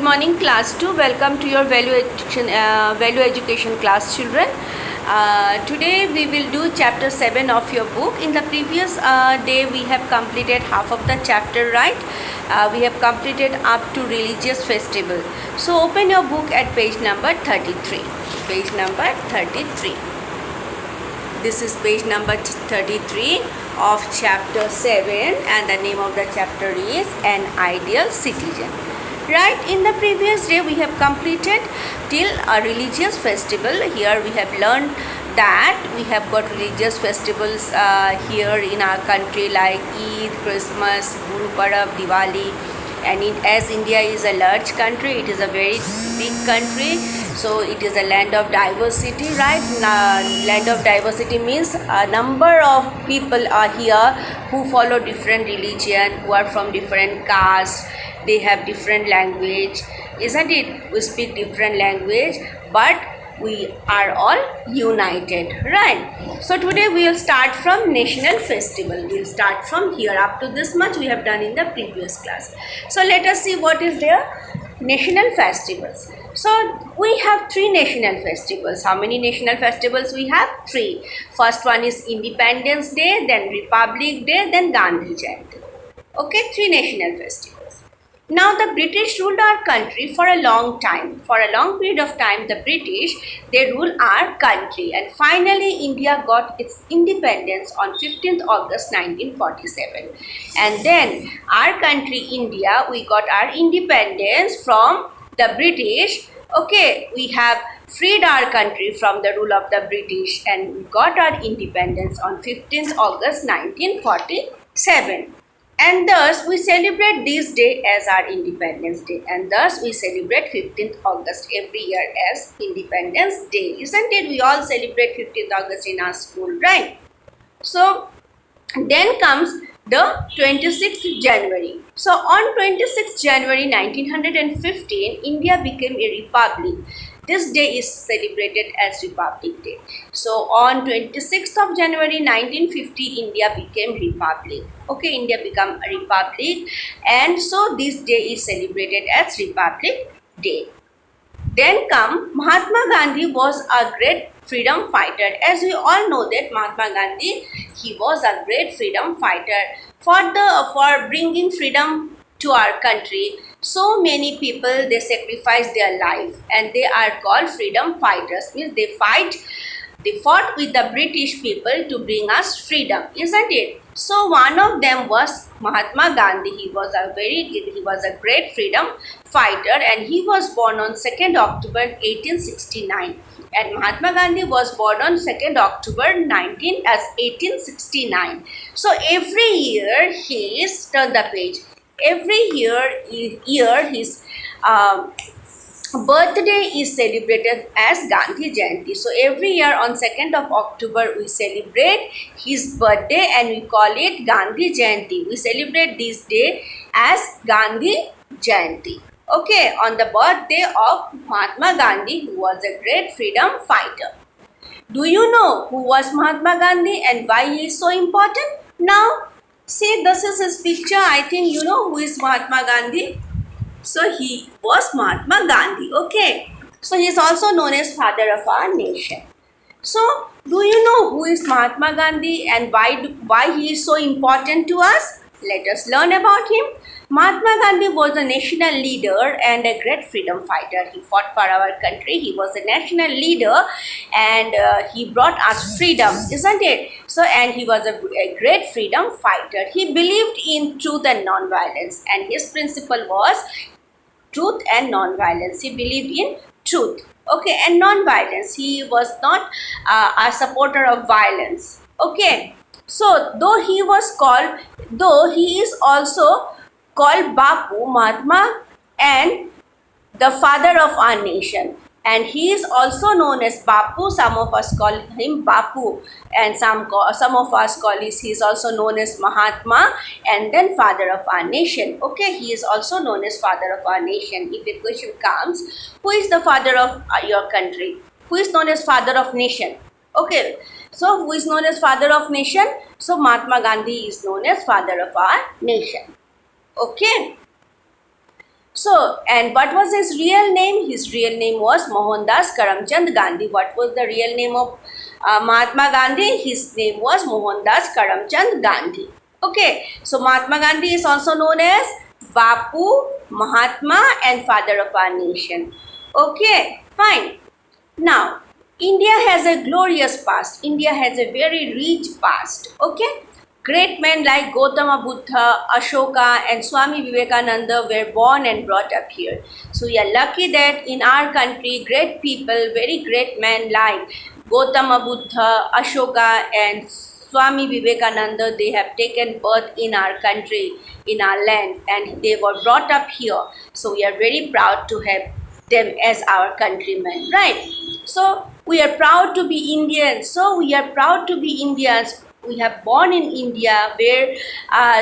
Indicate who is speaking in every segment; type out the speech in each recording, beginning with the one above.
Speaker 1: morning class 2. Welcome to your value education class, children. Today we will do chapter 7 of your book. In the previous day we have completed half of the chapter, right? We have completed up to religious festival. So open your book at page number 33. Page number 33. This is page number 33 of chapter 7, and the name of the chapter is An Ideal Citizen. Right, in the previous day we have completed till a religious festival. Here we have learned that we have got religious festivals here in our country like Eid, Christmas, Guru Parab, Diwali. And as India is a large country, it is a very big country, so it is a land of diversity, right? Land of diversity means a number of people are here who follow different religion, who are from different castes. They have different language, isn't it? We speak different language, but we are all united, right? So today we will start from national festival. We will start from here. Up to this much we have done in the previous class. So let us see what is there. National festivals. So we have three national festivals. How many national festivals we have? Three. First one is Independence Day, then Republic Day, then Gandhi Jayanti. Okay, three national festivals. Now the British ruled our country for a long time. For a long period of time, the British, they ruled our country, and finally India got its independence on 15th August 1947. And then our country, India, we got our independence from the British. Okay, we have freed our country from the rule of the British, and we got our independence on 15th August 1947. And thus we celebrate this day as our Independence Day, and thus we celebrate 15th August every year as Independence Day, isn't it? We all celebrate 15th August in our school, right? So then comes the 26th January. So on 26th January 1915, India became a republic. This day is celebrated as Republic Day. So on 26th of January 1950, India became republic. Okay, India became a republic, and so this day is celebrated as Republic Day. Then come Mahatma Gandhi was a great freedom fighter. As we all know that Mahatma Gandhi, he was a great freedom fighter for bringing freedom to our country. So many people, they sacrifice their life, and they are called freedom fighters. Means they fought with the British people to bring us freedom, isn't it? So one of them was Mahatma Gandhi. He was a great freedom fighter, and he was born on 2nd October 1869. And Mahatma Gandhi was born on 2nd October 1869. So every year he is, turn the page. Every year his birthday is celebrated as Gandhi Jayanti. So every year on 2nd of October we celebrate his birthday, and we call it Gandhi Jayanti. We celebrate this day as Gandhi Jayanti. Okay, on the birthday of Mahatma Gandhi, who was a great freedom fighter. Do you know who was Mahatma Gandhi and why he is so important? Now, see, this is his picture. I think you know who is Mahatma Gandhi. So he was Mahatma Gandhi. Okay. So he is also known as father of our nation. So do you know who is Mahatma Gandhi and why he is so important to us? Let us learn about him. Mahatma Gandhi was a national leader and a great freedom fighter. He fought for our country. He was a national leader, and he brought us freedom, isn't it? So, and he was a great freedom fighter. He believed in truth and non-violence, and his principle was truth and non-violence. He believed in truth, okay, and non-violence. He was not a supporter of violence, okay. So though he is also called Bapu, Mahatma, and the father of our nation, and he is also known as Bapu. Some of us call him Bapu, and some of us call he is also known as Mahatma, and then father of our nation. Okay, he is also known as father of our nation. If a question comes, who is the father of your country? Who is known as father of nation? Okay, so who is known as father of nation? So Mahatma Gandhi is known as father of our nation. Okay. So, and what was his real name? His real name was Mohandas Karamchand Gandhi. What was the real name of Mahatma Gandhi? His name was Mohandas Karamchand Gandhi. Okay, so Mahatma Gandhi is also known as Bapu, Mahatma, and father of our nation. Okay, fine. Now, India has a glorious past. India has a very rich past. Okay, great men like Gautama Buddha, Ashoka, and Swami Vivekananda were born and brought up here. So we are lucky that in our country, great people, very great men like Gautama Buddha, Ashoka, and Swami Vivekananda, they have taken birth in our country, in our land, and they were brought up here. So we are very proud to have them as our countrymen, right? So we are proud to be Indians. So we are proud to be Indians. We have born in India, where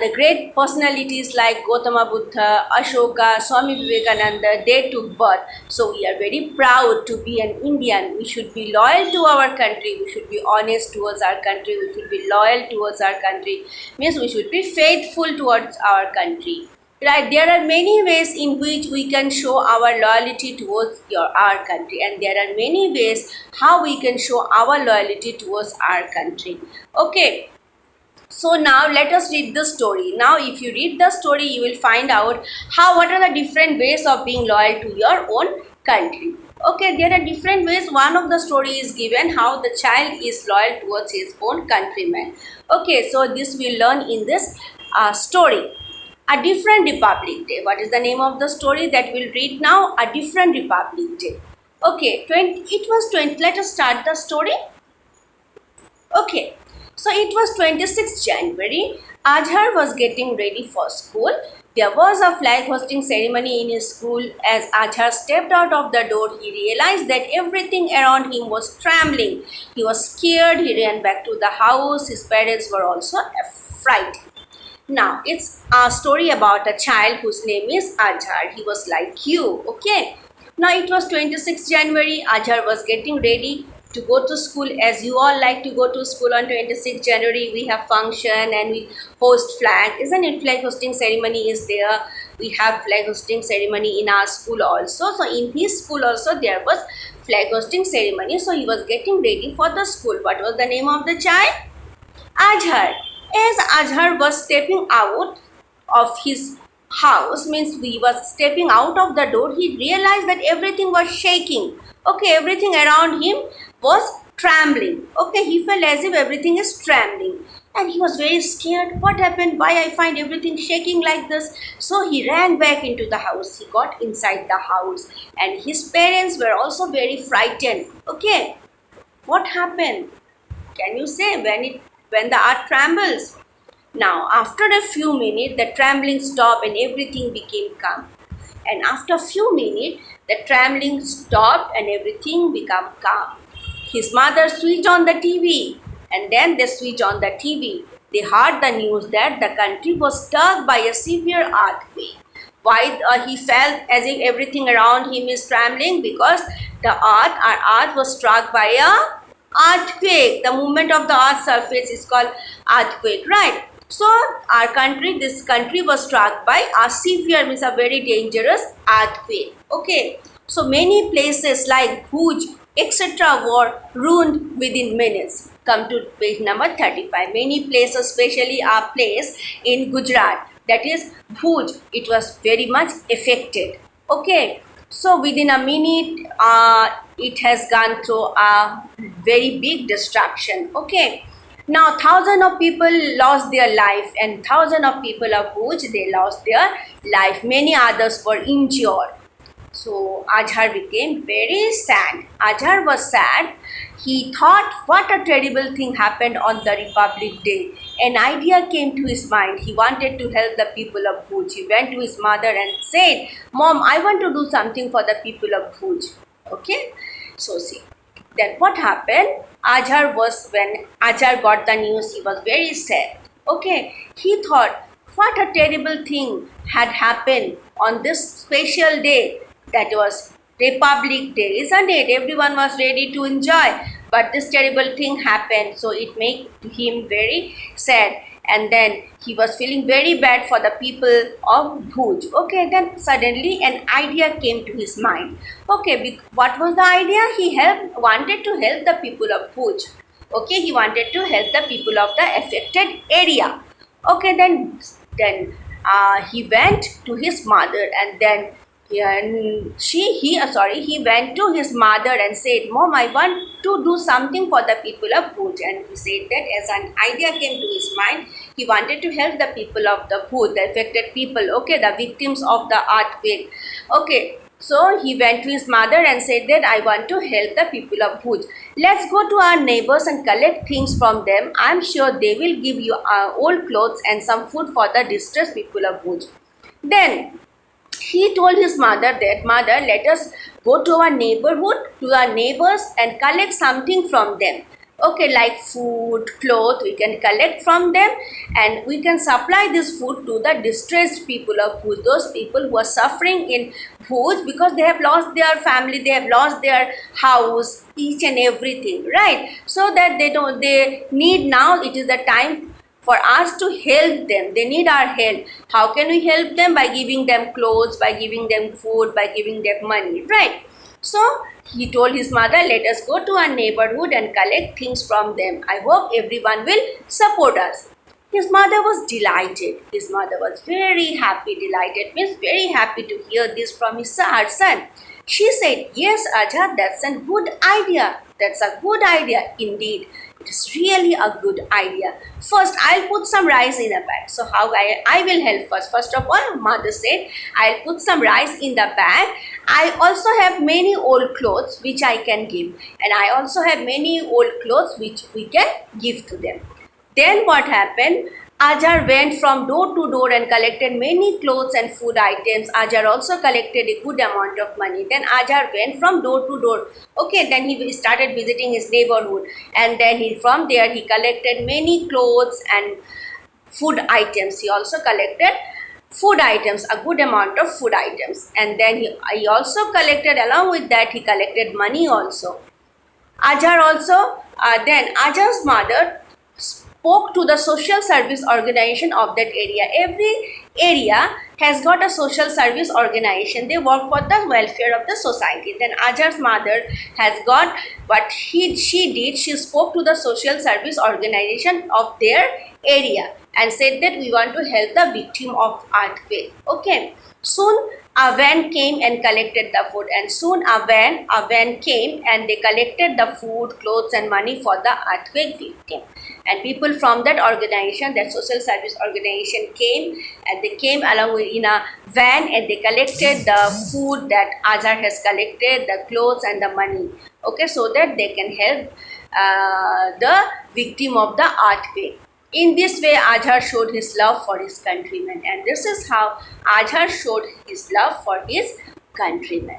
Speaker 1: the great personalities like Gautama Buddha, Ashoka, Swami Vivekananda, they took birth. So we are very proud to be an Indian. We should be loyal to our country. We should be honest towards our country. We should be loyal towards our country. Means we should be faithful towards our country. Right, there are many ways in which we can show our loyalty towards our country, and there are many ways how we can show our loyalty towards our country. Okay, so now let us read the story. Now if you read the story, you will find out what are the different ways of being loyal to your own country. Okay, there are different ways. One of the story is given how the child is loyal towards his own countrymen. Okay, so this we learn in this story. A Different Republic Day. What is the name of the story that we'll read now? A Different Republic Day. Okay, it was 20. Let us start the story. Okay, so it was 26th January. Ajhar was getting ready for school. There was a flag hosting ceremony in his school. As Ajhar stepped out of the door, he realized that everything around him was trembling. He was scared. He ran back to the house. His parents were also frightened. Now, it's a story about a child whose name is Ajhar. He was like you, okay? Now, it was 26th January. Ajhar was getting ready to go to school, as you all like to go to school on 26th January. We have function and we host flag. Isn't it? Flag hosting ceremony is there. We have flag hosting ceremony in our school also. So, in his school also, there was flag hosting ceremony. So, he was getting ready for the school. What was the name of the child? Ajhar. As Ajhar was stepping out of his house, means he was stepping out of the door, he realized that everything was shaking. Okay, everything around him was trembling. Okay, he felt as if everything is trembling. And he was very scared. What happened? Why I find everything shaking like this? So he ran back into the house. He got inside the house. And his parents were also very frightened. Okay, what happened? Can you say when the earth trembles? Now, after a few minutes, the trembling stopped and everything became calm. And after a few minutes, the trembling stopped and everything became calm. His mother switched on the TV, and then they switched on the TV. They heard the news that the country was struck by a severe earthquake. Why he felt as if everything around him is trembling? Because our earth was struck by a earthquake. The movement of the earth's surface is called earthquake, right? So this country was struck by a severe, means a very dangerous earthquake. Okay, so many places like Bhuj, etc. were ruined within minutes. Come to page number 35. Many places, especially a place in Gujarat, that is Bhuj, it was very much affected. Okay, so within a minute, it has gone through a very big destruction. Okay, now thousands of people lost their life, and thousands of people of Bhuj, they lost their life. Many others were injured. So Ajhar became very sad. Ajhar was sad. He thought what a terrible thing happened on the Republic Day. An idea came to his mind. He wanted to help the people of Bhuj. He went to his mother and said, "Mom, I want to do something for the people of Bhuj." Okay, so see. Then what happened? When Ajhar got the news, he was very sad. Okay, he thought, what a terrible thing had happened on this special day, that was Republic Day, isn't it? Everyone was ready to enjoy, but this terrible thing happened, so it made him very sad. and then he was feeling very bad for the people of Bhuj. Okay, then suddenly an idea came to his mind. Okay, what was the idea? He wanted to help the people of Bhuj. Okay, he wanted to help the people of the affected area. Okay, then he went to his mother, and then he went to his mother and said, "Mom, I want to do something for the people of Bhuj." And he said that as an idea came to his mind, he wanted to help the people of the Bhuj, the affected people, okay, the victims of the earthquake. Okay, so he went to his mother and said that I want to help the people of Bhuj. Let's go to our neighbors and collect things from them. I'm sure they will give you old clothes and some food for the distressed people of Bhuj. Then he told his mother that, "Mother, let us go to our neighborhood, to our neighbors, and collect something from them. Okay, like food, clothes, we can collect from them, and we can supply this food to the distressed people of Bhuj, those people who are suffering in Bhuj because they have lost their family, they have lost their house, each and everything, right? So that they need now, it is the time for us to help them. They need our help. How can we help them? By giving them clothes, by giving them food, by giving them money, right?" So he told his mother, "Let us go to our neighborhood and collect things from them. I hope everyone will support us." His mother was delighted. His mother was very happy, delighted, means very happy to hear this from her son. She said, "Yes, Ajha, that's a good idea. That's a good idea indeed. It is really a good idea. First, I'll put some rice in a bag." So how I will help first? First of all, mother said, "I'll put some rice in the bag. I also have many old clothes which I can give. And I also have many old clothes which we can give to them." Then what happened? Ajar went from door to door and collected many clothes and food items. Ajar also collected a good amount of money. Then Ajar went from door to door. Okay, then he started visiting his neighborhood, and then from there he collected many clothes and food items. He also collected food items, a good amount of food items, and then he also collected, along with that, he collected money also. Ajar also, then Ajar's mother spoke to the social service organization of that area. Every area has got a social service organization. They work for the welfare of the society. Then Ajar's mother has got what she did. She spoke to the social service organization of their area and said that we want to help the victim of earthquake. Okay. Soon a van came and collected the food, and soon a van came and they collected the food, clothes and money for the earthquake victim. And people from that organization, that social service organization, came, and they came along with in a van, and they collected the food that Ajar has collected, the clothes and the money. Okay, so that they can help the victim of the earthquake. In this way, Ajar showed his love for his countrymen, and this is how Ajar showed his love for his countrymen.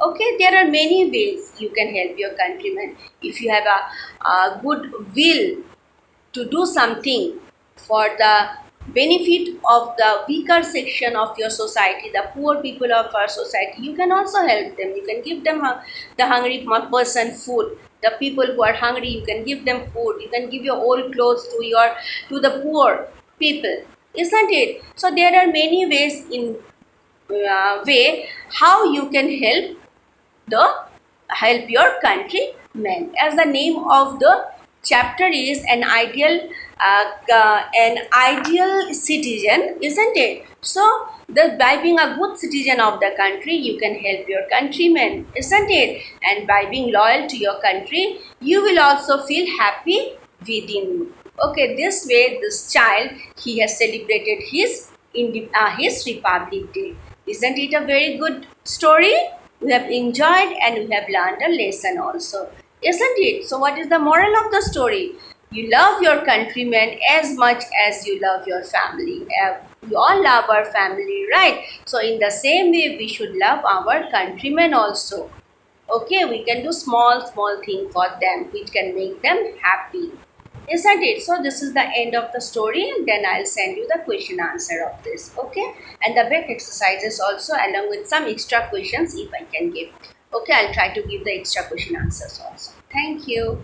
Speaker 1: Okay, there are many ways you can help your countrymen. If you have a good will to do something for the benefit of the weaker section of your society, the poor people of our society, you can also help them. You can give them the hungry person food. The people who are hungry, you can give them food. You can give your old clothes to the poor people, isn't it? So there are many ways in how you can help your countrymen. As the name of the chapter is an ideal citizen, isn't it? So by being a good citizen of the country, you can help your countrymen, isn't it? And by being loyal to your country, you will also feel happy within you. Okay, this way, this child, he has celebrated his Republic Day. Isn't it a very good story? We have enjoyed and we have learned a lesson also, isn't it? So what is the moral of the story? You love your countrymen as much as you love your family. We all love our family, right? So in the same way, we should love our countrymen also. Okay, we can do small thing for them which can make them happy, isn't it? So this is the end of the story, and then I'll send you the question answer of this. Okay, and the back exercises also, along with some extra questions if I can give. Okay, I'll try to give the extra question answers also. Thank you.